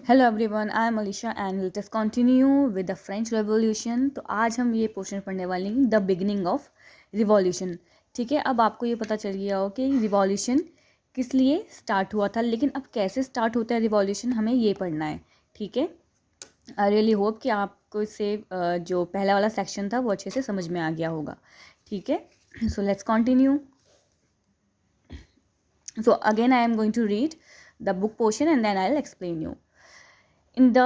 Hello everyone, I am Alisha and let us continue with the French revolution. तो आज हम ये पोर्शन पढ़ने वाले हैं द बिगिनिंग ऑफ रिवॉल्यूशन। ठीक है, अब आपको ये पता चल गया हो कि रिवॉल्यूशन किस लिए स्टार्ट हुआ था, लेकिन अब कैसे स्टार्ट होता है रिवॉल्यूशन हमें ये पढ़ना है। ठीक है, आई रियली होप कि आपको इससे जो पहला वाला सेक्शन था वो अच्छे से समझ में आ गया होगा। ठीक है, so let's continue. So again I am going to read the book portion and then I'll explain you. In the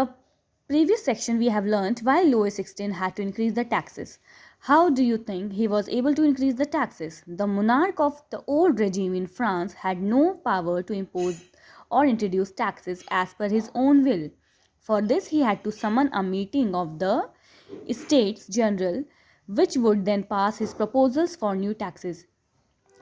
previous section we have learnt why Louis XVI had to increase the taxes. How do you think he was able to increase the taxes? The monarch of the old regime in France had no power to impose or introduce taxes as per his own will. For this he had to summon a meeting of the States General which would then pass his proposals for new taxes.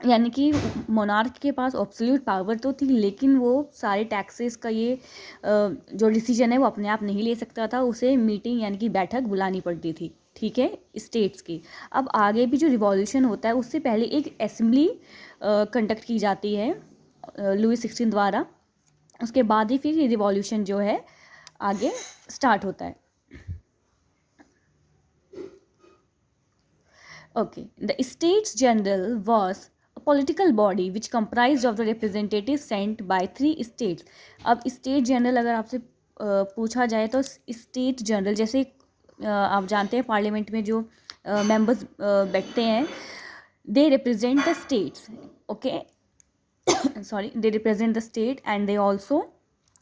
यानी कि monarch के पास absolute power तो थी, लेकिन वो सारे taxes का ये जो डिसीजन है वो अपने आप नहीं ले सकता था, उसे मीटिंग यानी कि बैठक बुलानी पड़ती थी। ठीक है, स्टेट्स की। अब आगे भी जो रिवॉल्यूशन होता है उससे पहले एक असेंबली कंडक्ट की जाती है लुई 16 द्वारा। उसके बाद ही फिर ये रिवॉल्यूशन जो है आगे स्टार्ट होता है। Okay, the states general was political body which comprised of the representatives sent by 3 states. अब स्टेट जनरल अगर आपसे पूछा जाए तो स्टेट जनरल जैसे आप जानते हैं पार्लियामेंट में जो मेंबर्स बैठते हैं, they represent the states. Okay, sorry, they represent the state and they also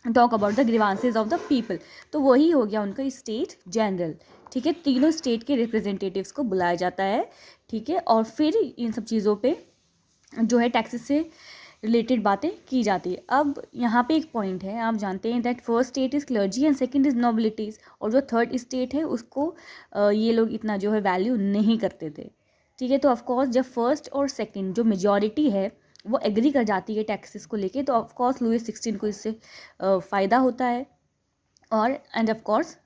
talk about the grievances of the people. तो वही हो गया उनका स्टेट जनरल। ठीक है, तीनों स्टेट के रिप्रेजेंटेटिव्स को बुलाया जाता है। ठीक है, और फिर इन सब चीज़ों पे जो है टैक्सेस से रिलेटेड बातें की जाती है। अब यहाँ पे एक पॉइंट है, आप जानते हैं that first state is clergy and second is nobilities, और जो थर्ड स्टेट है उसको ये लोग इतना जो है वैल्यू नहीं करते थे। ठीक है, तो ऑफकोर्स जब फर्स्ट और सेकंड जो मेजॉरिटी है वो एग्री कर जाती है टैक्सेस को लेके, तो ऑफकोर्स लुई 16 को इससे फ़ायदा होता है, और एंड ऑफकोर्स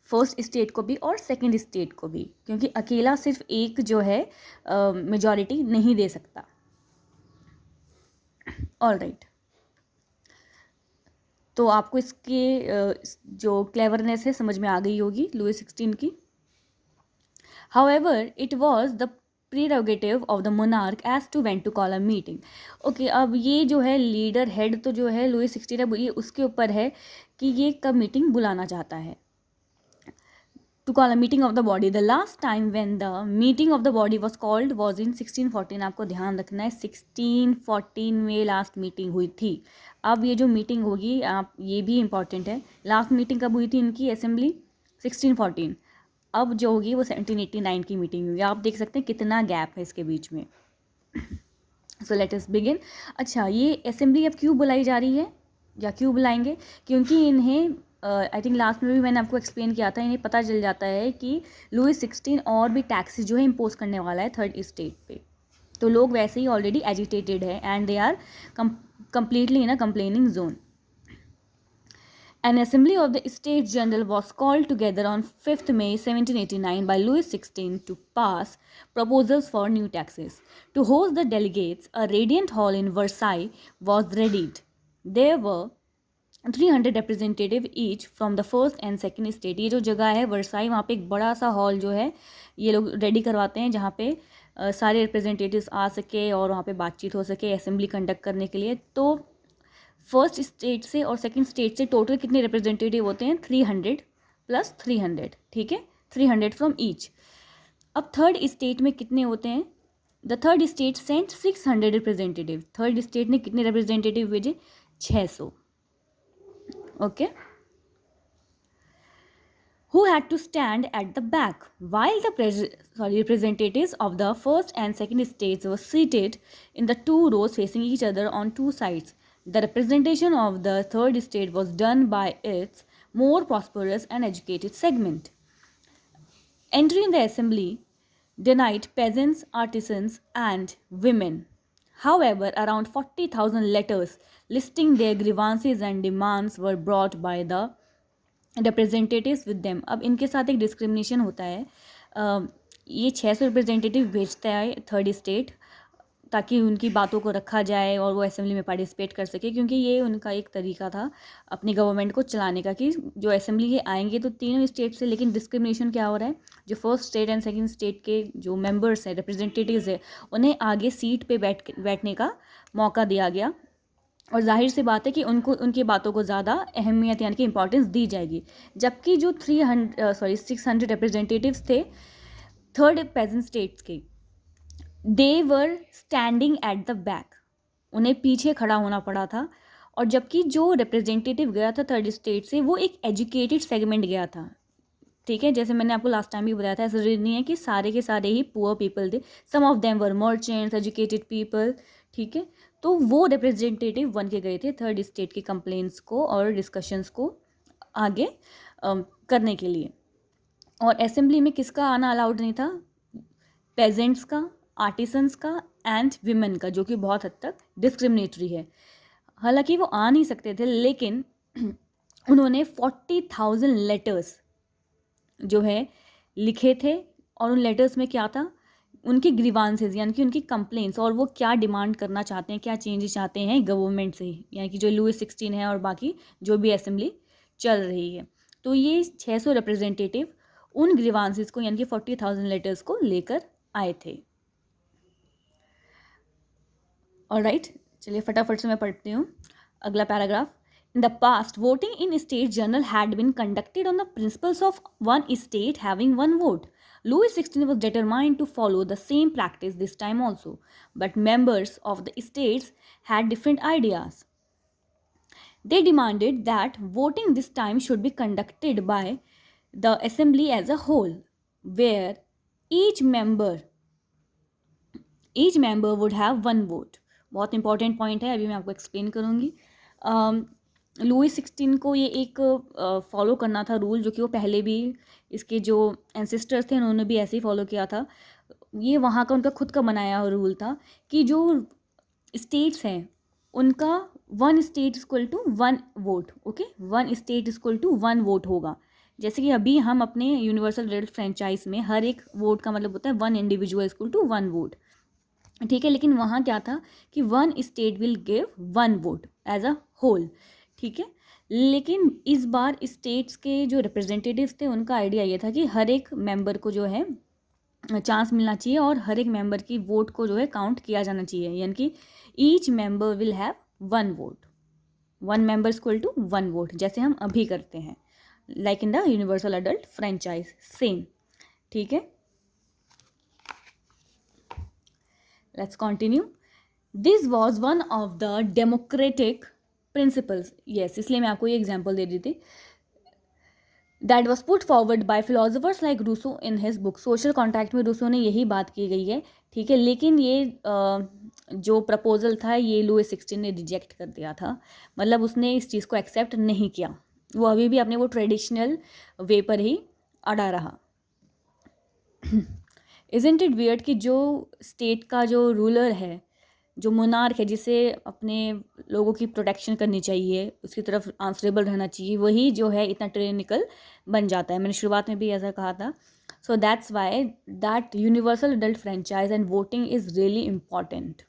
फर्स्ट स्टेट को भी और सेकंड स्टेट को भी, क्योंकि अकेला सिर्फ एक जो है मेजॉरिटी नहीं दे सकता। ऑल राइट, तो आपको इसके जो क्लेवरनेस है समझ में आ गई होगी लुई 16 की। However it was the prerogative of the monarch as to when to call a meeting. Okay, अब ये जो है लीडर हेड तो जो है लुई 16 है, ये उसके ऊपर है कि ये कब मीटिंग बुलाना चाहता है। To call a meeting of the body. The last time when the meeting of the body was called was in 1614. आपको ध्यान रखना है 1614 में लास्ट मीटिंग हुई थी। अब ये जो मीटिंग होगी, आप ये भी इम्पॉर्टेंट है, लास्ट मीटिंग कब हुई थी इनकी असेंबली 1614। अब जो होगी वो 1789 की मीटिंग होगी। आप देख सकते हैं कितना गैप है इसके बीच में। So let us begin. अच्छा, ये असेंबली अब क्यों बुलाई जा रही है या क्यों बुलाएंगे? क्योंकि इन्हें आई थिंक लास्ट में भी मैंने आपको एक्सप्लेन किया था, इन्हें पता चल जाता है कि लुई 16 और भी टैक्सेस जो है इम्पोज करने वाला है थर्ड स्टेट पे। तो लोग वैसे ही ऑलरेडी एजिटेटेड है and they are completely in a complaining zone. An assembly of the States General was called together on 5th May 1789 by Louis XVI to pass proposals for new taxes. To host the delegates, a radiant hall in Versailles was readied. There were 300 representative each from the first and second state. ये जो जगह है Versailles, वहाँ पे एक बड़ा सा hall जो है ये लोग रेडी करवाते हैं, जहाँ पे सारे रिप्रेजेंटेटिव्स आ सके और वहाँ पे बातचीत हो सके असेंबली कंडक्ट करने के लिए। तो फर्स्ट स्टेट से और सेकंड स्टेट से टोटल कितने रिप्रेजेंटेटिव होते हैं? 300 प्लस 300। ठीक है, 300 फ्रॉम ईच। अब थर्ड स्टेट में कितने होते हैं? The third state sent 600 representative. Third state ने कितने रिप्रेजेंटेटिव भेजे? 600। Okay, who had to stand at the back while the representatives of the first and second states were seated in the two rows facing each other on two sides. The representation of the third state was done by its more prosperous and educated segment. Entry in the assembly denied peasants, artisans, and women. However, around 40,000 letters listing their grievances and demands were brought by the representatives with them. अब इनके साथ एक discrimination होता है। ये 600 representative भेजता है third state, ताकि उनकी बातों को रखा जाए और वो असेंबली में पार्टिसिपेट कर सके, क्योंकि ये उनका एक तरीका था अपनी गवर्नमेंट को चलाने का कि जो असेंबली के आएंगे तो तीनों स्टेट से, लेकिन डिस्क्रिमिनेशन क्या हो रहा है, जो first state and second state के जो मेंबर्स हैं, रिप्रेजेंटेटिव्स है, उन्हें आगे सीट पे बैठने का मौका दिया गया। और जाहिर सी बात है कि उनको उनकी बातों को ज़्यादा अहमियत यानी कि इंपॉर्टेंस दी जाएगी। जबकि जो 600 रिप्रेजेंटेटिव्स थे थर्ड पेजेंट स्टेट्स के, they were standing at the back, उन्हें पीछे खड़ा होना पड़ा था। और जबकि जो रिप्रेजेंटेटिव गया था थर्ड स्टेट से, वो एक एजुकेटेड सेगमेंट गया था, ठीक है। जैसे मैंने आपको लास्ट टाइम भी बताया था, ऐसा जरूरी नहीं है कि सारे के सारे ही पुअर पीपल थे, some of them were merchants, educated people, ठीक है। तो वो रिप्रेजेंटेटिव बन के गए थे थर्ड स्टेट की कंप्लेंट्स को और डिस्कशंस को आगे करने के लिए। और असेंबली में किसका आना अलाउड नहीं था, पेजेंट्स का, आर्टिसंस का एंड विमेन का, जो कि बहुत हद तक डिस्क्रिमिनेटरी है। हालांकि वो आ नहीं सकते थे, लेकिन उन्होंने 40,000 लेटर्स जो है लिखे थे। और उन लेटर्स में क्या था, उनकी ग्रीवांसेस यानी कि उनकी कंप्लेंट्स, और वो क्या डिमांड करना चाहते हैं, क्या चेंजेस चाहते हैं गवर्नमेंट से, यानी कि जो लुईस 16 है और बाकी जो भी असेंबली चल रही है। तो ये 600 रिप्रेजेंटेटिव उन ग्रीवांसेस को यानी कि 40,000 लेटर्स को लेकर आए थे। ऑलराइट, चलिए फटाफट से मैं पढ़ती हूँ अगला paragraph. In the past, voting in state general had been conducted on the principles of one state having one vote. Louis XVI was determined to follow the same practice this time also, but members of the states had different ideas. They demanded that voting this time should be conducted by the assembly as a whole, where each member would have one vote. बहुत important point है, अभी मैं आपको explain करूँगी। Lewis 16 को ये एक follow करना था रूल, जो कि वो पहले भी इसके जो एंसेस्टर्स थे उन्होंने भी ऐसे ही फॉलो किया था। ये वहाँ का उनका खुद का बनाया रूल था कि जो स्टेट्स हैं उनका one state equal to one vote, okay, one state equal to one vote होगा। जैसे कि अभी हम अपने यूनिवर्सल एडल्ट फ्रेंचाइज में हर एक वोट का मतलब होता है one individual equal to one vote, ठीक है। लेकिन वहाँ क्या था कि one state will give one vote as a whole, ठीक है। लेकिन इस बार स्टेट्स के जो रिप्रेजेंटेटिव्स थे उनका आइडिया ये था कि हर एक मेंबर को जो है चांस मिलना चाहिए और हर एक मेंबर की वोट को जो है काउंट किया जाना चाहिए, यानी कि each member will have one vote, one member equal to one vote, जैसे हम अभी करते हैं like in the universal adult franchise, same, ठीक है। Let's continue. This was one of the democratic principles. Yes, इसलिए मैं आपको ये एग्जाम्पल दे रही थी। That was put forward by philosophers like Rousseau in his book. Social Contract में Rousseau ने यही बात की गई है, ठीक है। लेकिन ये जो प्रपोजल था ये लुईस 16 ने रिजेक्ट कर दिया था, मतलब उसने इस चीज़ को एक्सेप्ट नहीं किया। वो अभी भी अपने वो ट्रेडिशनल वे पर ही अड़ा रहा। इज़न्ट इट वियर्ड कि जो स्टेट का जो रूलर है, जो मोनार्क है, जिसे अपने लोगों की प्रोटेक्शन करनी चाहिए, उसकी तरफ आंसरेबल रहना चाहिए, वही जो है इतना टिरेनिकल बन जाता है। मैंने शुरुआत में भी ऐसा कहा था। So that's why that universal adult franchise and voting is really important.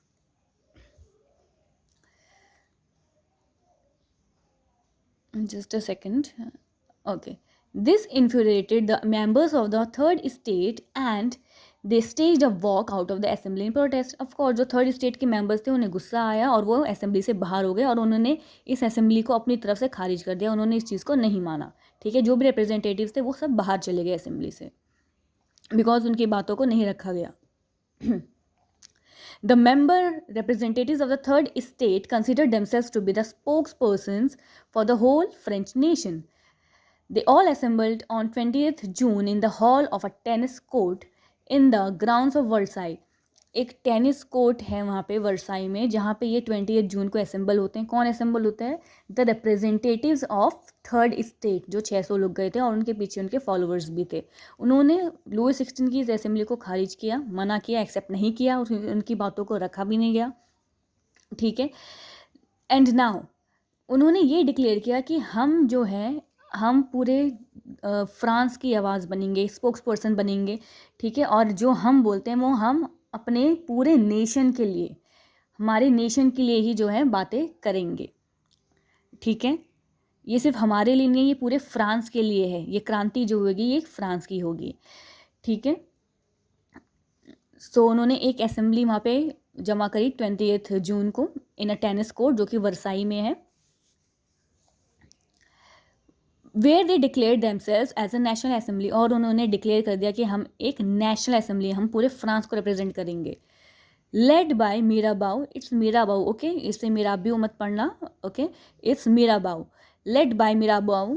Just a second. Okay. This infuriated the members of the third state and they staged a walk out of the assembly in protest. Of course, जो third state के members थे उन्हें गुस्सा आया और वो assembly से बाहर हो गए और उन्होंने इस असेंबली को अपनी तरफ से खारिज कर दिया। उन्होंने इस चीज़ को नहीं माना, ठीक है। जो भी रिप्रेजेंटेटिव्स थे वो सब बाहर चले गए असेंबली से, बिकॉज उनकी बातों को नहीं रखा गया। The member representatives of the third state considered themselves to be the spokespersons for the whole French nation. They all assembled on 20th June in the hall of a tennis court in the grounds of Versailles. एक tennis court है वहाँ पे Versailles में, जहाँ पे ये 20th जून को assemble होते हैं। कौन असेंबल होता है? The representatives of third state, जो 600 लोग गए थे और उनके पीछे उनके फॉलोअर्स भी थे। उन्होंने लुईस 16 की इस असेंबली को खारिज किया, मना किया, एक्सेप्ट नहीं किया, उनकी बातों को रखा भी नहीं गया, ठीक है। एंड नाउ उन्होंने ये डिक्लेयर किया कि हम जो है हम पूरे फ्रांस की आवाज़ बनेंगे, स्पोक्स पर्सन बनेंगे, ठीक है। और जो हम बोलते हैं वो हम अपने पूरे नेशन के लिए, हमारे नेशन के लिए ही जो है बातें करेंगे, ठीक है। ये सिर्फ हमारे लिए नहीं, ये पूरे फ्रांस के लिए है। ये क्रांति जो होगी ये फ्रांस की होगी, ठीक है। सो उन्होंने एक असेंबली वहाँ पे जमा करी 28 जून को इन अ टेनिस कोर्ट, जो कि वर्साई में है, where they declare themselves as a national assembly. और उन्होंने डिक्लेयर कर दिया कि हम एक नेशनल असेंबली, हम पूरे फ्रांस को रिप्रेजेंट करेंगे। Led by Mirabeau, it's Mirabeau, okay, इससे मीराबियो मत पढ़ना, okay, it's Mirabeau, led by Mirabeau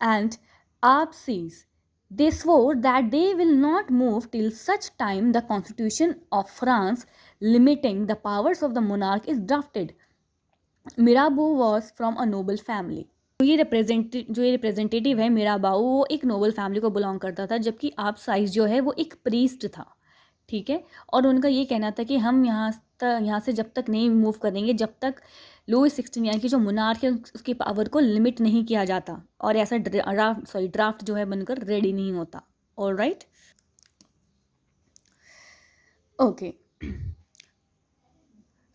and Absis. They swore that they will not move till such time the constitution of France limiting the powers of the monarch is drafted. Mirabeau was from a noble family. जो ये representative है मीराबाऊ, वो एक Nobel family को belong करता था, जबकि आप साइज जो है वो एक प्रीस्ट था, ठीक है। और उनका ये कहना था कि हम यहाँ से जब तक नहीं मूव करेंगे जब तक लुई 16 यानी कि जो मुनार्क है उसकी पावर को लिमिट नहीं किया जाता और ऐसा ड्राफ्ट जो है बनकर रेडी नहीं होता। All right, okay.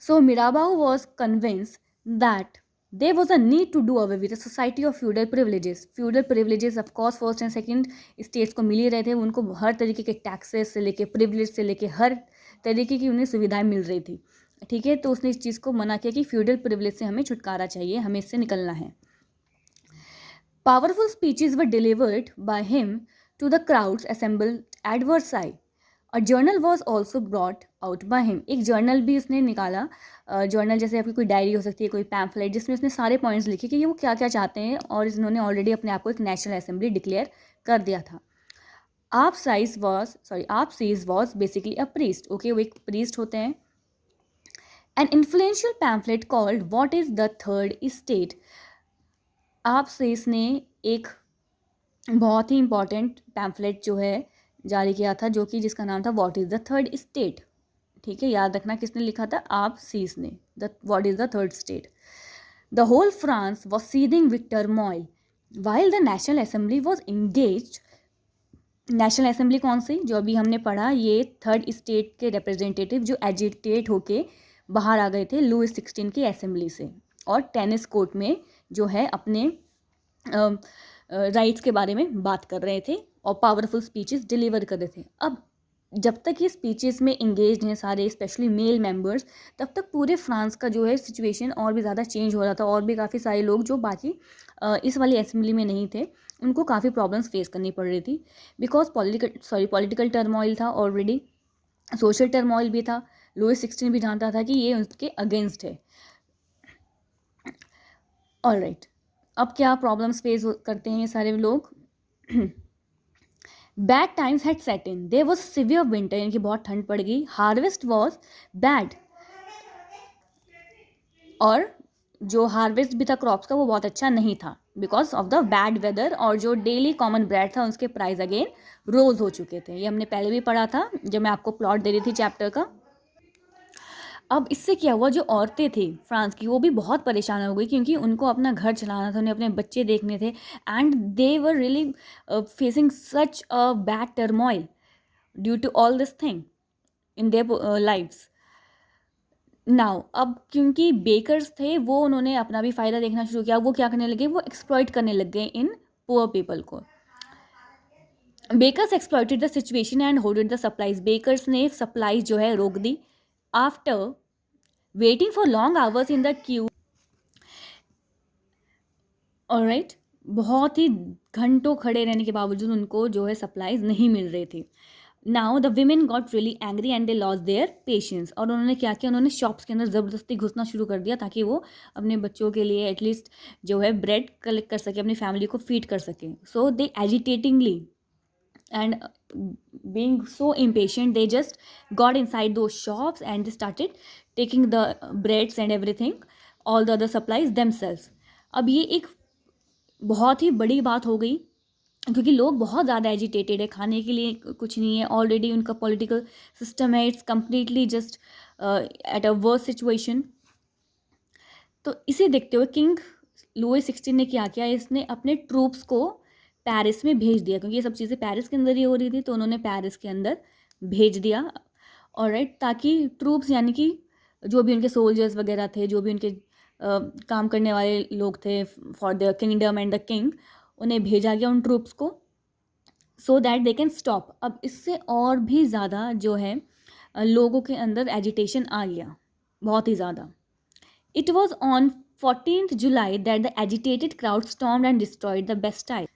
So Mirabeau was convince that there was a need to do away with a society of feudal privileges. feudal privileges of course first and second states को मिल ही रहे थे, उनको हर तरीके के टैक्सेस से लेके प्रिविलेज से लेके हर तरीके की उन्हें सुविधाएं मिल रही थी, ठीक है। तो उसने इस चीज़ को मना किया कि फ्यूडल प्रिविलेज से हमें छुटकारा चाहिए, हमें इससे निकलना है। Powerful speeches were delivered by him to the crowds assembled at Versailles. A journal was also brought out by him, एक जर्नल भी उसने निकाला। जर्नल जैसे आपकी कोई डायरी हो सकती है, कोई पैम्फलेट, जिसमें उसने सारे पॉइंट्स लिखे कि ये वो क्या क्या चाहते हैं, और इन्होंने ऑलरेडी अपने आप को एक नेशनल असेंबली डिक्लेयर कर दिया था। Absis was basically a priest, okay, वो एक priest होते हैं। An influential pamphlet called What is the Third Estate, Absis ने एक बहुत ही इंपॉर्टेंट पैम्फलेट जो है जारी किया था, जो कि जिसका नाम था what is the third state, ठीक है। याद रखना किसने लिखा था, आप सीस ने, the what is the third state. The whole France was seething with turmoil while the national assembly was engaged. National assembly कौन सी, जो अभी हमने पढ़ा, ये थर्ड स्टेट के रिप्रेजेंटेटिव जो एजिटेट होके बाहर आ गए थे लुई 16 की असेंबली से, और टेनिस कोर्ट में जो है अपने राइट्स के बारे में बात कर रहे थे और पावरफुल स्पीचेस डिलीवर कर रहे थे। अब जब तक ये स्पीचेस में इंगेज हैं सारे स्पेशली मेल मेंबर्स, तब तक पूरे फ्रांस का जो है सिचुएशन और भी ज़्यादा चेंज हो रहा था, और भी काफ़ी सारे लोग जो बाकी इस वाली असेंबली में नहीं थे उनको काफ़ी प्रॉब्लम्स फेस करनी पड़ रही थी, बिकॉज पॉलिटिकल टर्मोइल था ऑलरेडी, सोशल टर्मोइल भी था। लुई 16 भी जानता था कि ये उसके अगेंस्ट है। ऑलराइट, अब क्या प्रॉब्लम्स फेस करते हैं ये सारे लोग। Bad times had set in, there was severe winter, यानी कि बहुत ठंड पड़ गई। हार्वेस्ट वाज बैड, और जो हार्वेस्ट भी था क्रॉप्स का वो बहुत अच्छा नहीं था because of the bad weather, और जो डेली कॉमन ब्रेड था उसके प्राइस अगेन रोज हो चुके थे। ये हमने पहले भी पढ़ा था जब मैं आपको प्लॉट दे रही थी चैप्टर का। अब इससे क्या हुआ, जो औरतें थी फ्रांस की वो भी बहुत परेशान हो गई, क्योंकि उनको अपना घर चलाना था, उन्हें अपने बच्चे देखने थे, and they were really facing such a bad turmoil due to all this thing in their lives. Now अब क्योंकि बेकर्स थे वो उन्होंने अपना भी फ़ायदा देखना शुरू किया। वो क्या करने लगे, वो एक्सप्लॉइट करने लग गए इन पुअर पीपल को। Bakers exploited the situation and holded the supplies, bakers ने सप्लाईज जो है रोक दी। After waiting for long hours in the queue, alright, बहुत ही घंटों खड़े रहने के बावजूद उनको जो है सप्लाईज नहीं मिल रही थी। Now the women got really angry and they lost their patience, और उन्होंने क्या किया, उन्होंने शॉप्स के अंदर ज़बरदस्ती घुसना शुरू कर दिया ताकि वो अपने बच्चों के लिए एटलीस्ट जो है ब्रेड कलेक्ट कर सके, अपनी फैमिली को फीड कर सके। सो दे एजिटेटिंगली and being so impatient they just got inside those shops and they started taking the breads and everything, all the other supplies themselves. अब ये एक बहुत ही बड़ी बात हो गई क्योंकि लोग बहुत ज़्यादा एजिटेटेड है, खाने के लिए कुछ नहीं है, ऑलरेडी उनका पॉलिटिकल सिस्टम है, it's completely just at a verse situation. तो इसे देखते हुए किंग लुई 16 ने क्या किया, इसने अपने ट्रूप्स को पेरिस में भेज दिया, क्योंकि ये सब चीज़ें पेरिस के अंदर ही हो रही थी, तो उन्होंने पेरिस के अंदर भेज दिया। ऑलराइट, ताकि ट्रूप्स यानी कि जो भी उनके सोल्जर्स वगैरह थे, जो भी उनके काम करने वाले लोग थे for the kingdom and the king, उन्हें भेजा गया उन ट्रूप्स को, so that they can stop. अब इससे और भी ज़्यादा जो है लोगों के अंदर एजिटेशन आ गया, बहुत ही ज़्यादा। It was on 14th July that the agitated crowd stormed and destroyed the Bastille.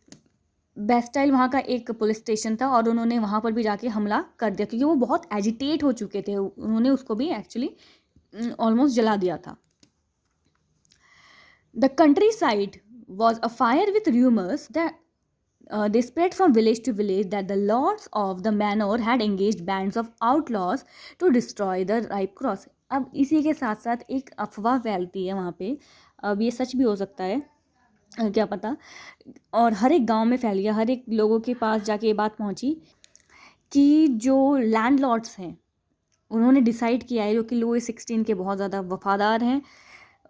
Bastille वहाँ का एक पुलिस स्टेशन था और उन्होंने वहाँ पर भी जाके हमला कर दिया, क्योंकि वो बहुत एजिटेट हो चुके थे, उन्होंने उसको भी एक्चुअली ऑलमोस्ट जला दिया था। The countryside was afire with rumours that they spread from village to village that the lords of the manor had engaged bands of outlaws to destroy the ripe cross। अब इसी के साथ साथ एक अफवाह फैलती है वहाँ पे, अब ये सच भी हो सकता है, क्या पता, और हर एक गांव में फैल गया, हर एक लोगों के पास जाके ये बात पहुँची कि जो लैंडलॉर्ड्स हैं उन्होंने डिसाइड किया है, जो कि लुई 16 के बहुत ज़्यादा वफादार हैं,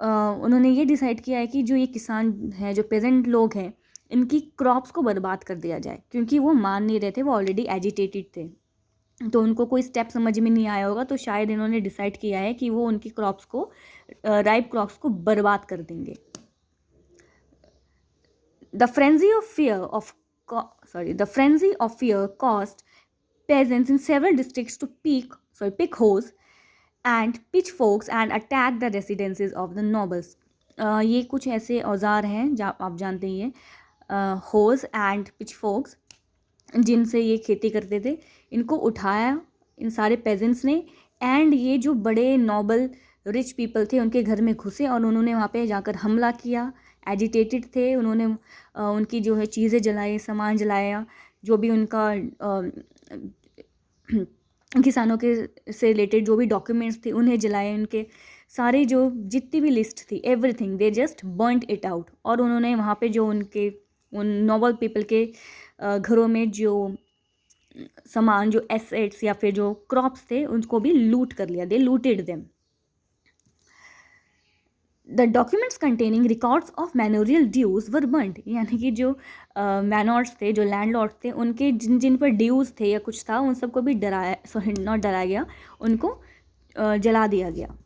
उन्होंने ये डिसाइड किया है कि जो ये किसान हैं, जो पेजेंट लोग हैं, इनकी क्रॉप्स को बर्बाद कर दिया जाए, क्योंकि वो मान नहीं रहे थे, वो ऑलरेडी एजिटेटेड थे, तो उनको कोई स्टेप समझ में नहीं आया होगा, तो शायद इन्होंने डिसाइड किया है कि वो उनकी क्रॉप्स को, राइप क्रॉप्स को बर्बाद कर देंगे। The frenzy of fear caused peasants in several districts to pick hoes and pitchforks and attack the residences of the nobles। ये कुछ ऐसे औजार हैं जो आप जानते ही हैं, होज एंड पिचफोक्स, जिनसे ये खेती करते थे, इनको उठाया इन सारे पेजेंट्स ने, एंड ये जो बड़े नोबल रिच पीपल थे उनके घर में घुसे और उन्होंने वहाँ पे जाकर हमला किया। एजिटेटेड थे, उन्होंने उनकी जो है चीज़ें जलाई, सामान जलाया, जो भी उनका किसानों के से रिलेटेड जो भी डॉक्यूमेंट्स थे उन्हें जलाए, उनके सारे जो जितनी भी लिस्ट थी, everything they just burned it out. और उन्होंने वहाँ पे जो उनके उन नोबल पीपल के घरों में जो सामान, जो एसेट्स या फिर जो क्रॉप्स थे, उनको भी लूट कर लिया, they looted them. The documents containing records of manorial dues were burned, यानी कि जो मैनोर्स थे, जो लैंडलॉर्ड्स थे, उनके जिन जिन पर ड्यूज थे या कुछ था, उन सबको भी डराया, सॉरी नॉट डराया गया, उनको जला दिया गया,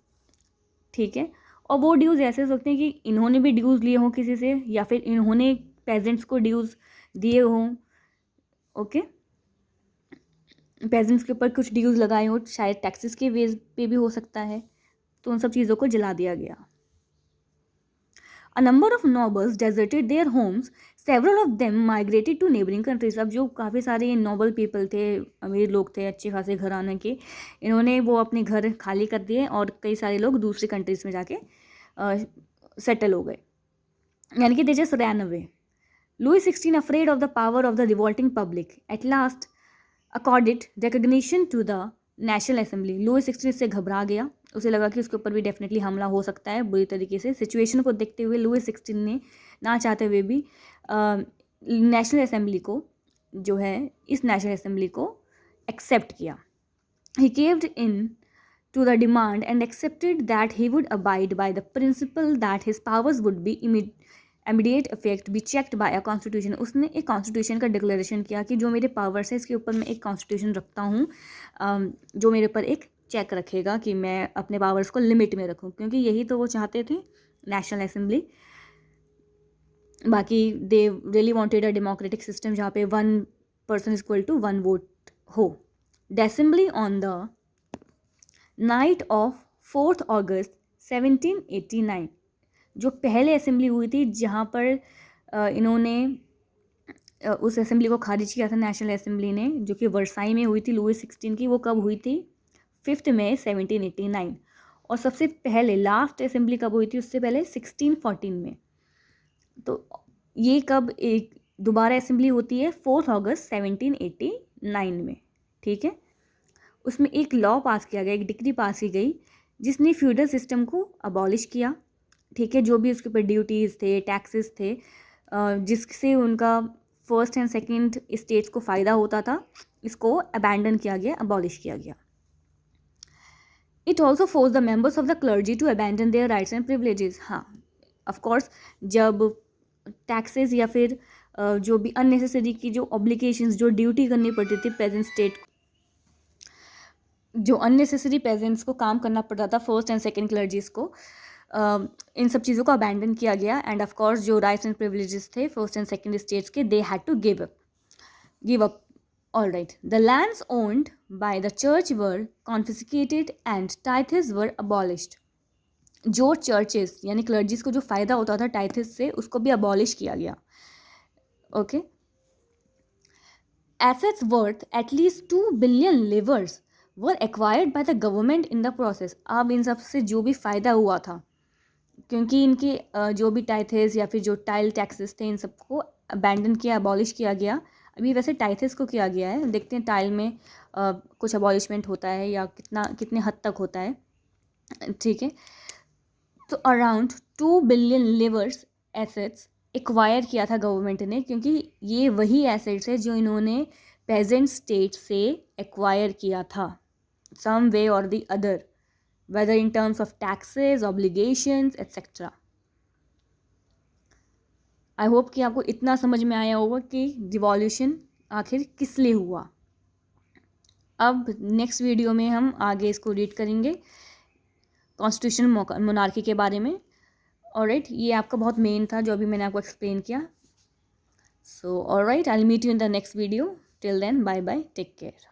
ठीक है। और वो ड्यूज़ ऐसे हो सकते हैं कि इन्होंने भी ड्यूज़ लिए हों किसी से, या फिर इन्होंने पेजेंट्स को ड्यूज़ दिए हों, ओके, पेजेंट्स के ऊपर कुछ ड्यूज़ लगाए हों, शायद टैक्सेस के बेस पे भी हो सकता है, तो उन सब चीज़ों को जला दिया गया। A number of nobles deserted their homes, several of them migrated to neighboring countries। अब जो काफ़ी सारे नोबल पीपल थे, अमीर लोग थे, अच्छे खासे घराने के, इन्होंने वो अपने घर खाली कर दिए और कई सारे लोग दूसरी कंट्रीज़ में जाके सेटल हो गए, यानी कि they just ran away. Louis 16, afraid of the power of the revolting public, at last accorded recognition to the national assembly. Louis 16 इससे घबरा गया, उसे लगा कि उसके ऊपर भी डेफिनेटली हमला हो सकता है बुरी तरीके से। सिचुएशन को देखते हुए लुई 16 ने ना चाहते हुए भी नेशनल असेंबली को जो है, इस नेशनल असेंबली को एक्सेप्ट किया। He caved in to the demand and accepted that he would abide by the principle that his powers would be immediate effect be checked by a constitution। उसने एक constitution का declaration किया कि जो मेरे powers है इसके ऊपर मैं एक कॉन्स्टिट्यूशन रखता हूँ, जो मेरे पर एक चेक रखेगा कि मैं अपने पावर्स को लिमिट में रखूँ, क्योंकि यही तो वो चाहते थे नेशनल असेंबली। बाकी they really wanted a democratic system जहाँ पे 1 person is equal to 1 vote हो। The assembly on the night of 4th August 1789, जो पहले असेंबली हुई थी जहाँ पर इन्होंने उस असेंबली को खारिज किया था नेशनल असेंबली ने, जो कि वर्साई में हुई थी लुई 16 की, वो कब हुई थी? 5 मई 1789। और सबसे पहले लास्ट असेंबली कब हुई थी उससे पहले? 1614 में। तो ये कब एक दोबारा असेंबली होती है? 4th August 1789 में, ठीक है। उसमें एक लॉ पास किया गया, एक डिक्री पास की गई जिसने फ्यूडल सिस्टम को अबॉलिश किया, ठीक है। जो भी उसके ऊपर ड्यूटीज़ थे, टैक्सेस थे, जिससे उनका फर्स्ट एंड सेकंड स्टेट्स को फ़ायदा होता था, इसको अबैंडन किया गया, अबॉलिश किया गया। It also force the members of the clergy to abandon their rights and privileges. हाँ, ऑफकोर्स जब टैक्सेस या फिर जो भी अननेसेसरी की जो ऑब्लिगेशंस, जो ड्यूटी करनी पड़ती थी पेजेंट स्टेट, जो अननेसेसरी पेजेंट्स को काम करना पड़ता था, फर्स्ट एंड सेकंड क्लर्जीज को, इन सब चीज़ों को अबैंडन किया गया। एंड ऑफ कोर्स जो राइट्स एंड प्रिविलेजेस थे फर्स्ट एंड सेकंड स्टेट्स के, they had to give up. All right, the lands owned by the church were confiscated and tithes were abolished. जो चर्चेस यानी clergies को जो फ़ायदा होता था टाइथेस से, उसको भी अबॉलिश किया गया। Okay, assets worth at least 2 billion livers were acquired by the government in the process। अब इन सब से जो भी फ़ायदा हुआ था, क्योंकि इनके जो भी टाइथेस या फिर जो टाइल टैक्सेस थे, इन सबको अबैंडन किया, अबॉलिश किया गया। अभी वैसे टाइथेस को किया गया है, देखते हैं टाइल में कुछ अबॉलिशमेंट होता है या कितने हद तक होता है। ठीक है, तो around 2 billion levers assets acquire किया था गवर्नमेंट ने, क्योंकि ये वही एसेट्स है जो इन्होंने पेजेंट स्टेट से एक्वायर किया था सम वे और the other, whether in terms of taxes, obligations etcetera. I hope कि आपको इतना समझ में आया होगा कि डिवॉल्यूशन आखिर किस लिए हुआ। अब नेक्स्ट वीडियो में हम आगे इसको रीड करेंगे, कॉन्स्टिट्यूशनल मोनार्की के बारे में। ऑलराइट, ये आपका बहुत मेन था जो अभी मैंने आपको एक्सप्लेन किया। So alright, I will meet you in the next video. Till then, bye bye, take care.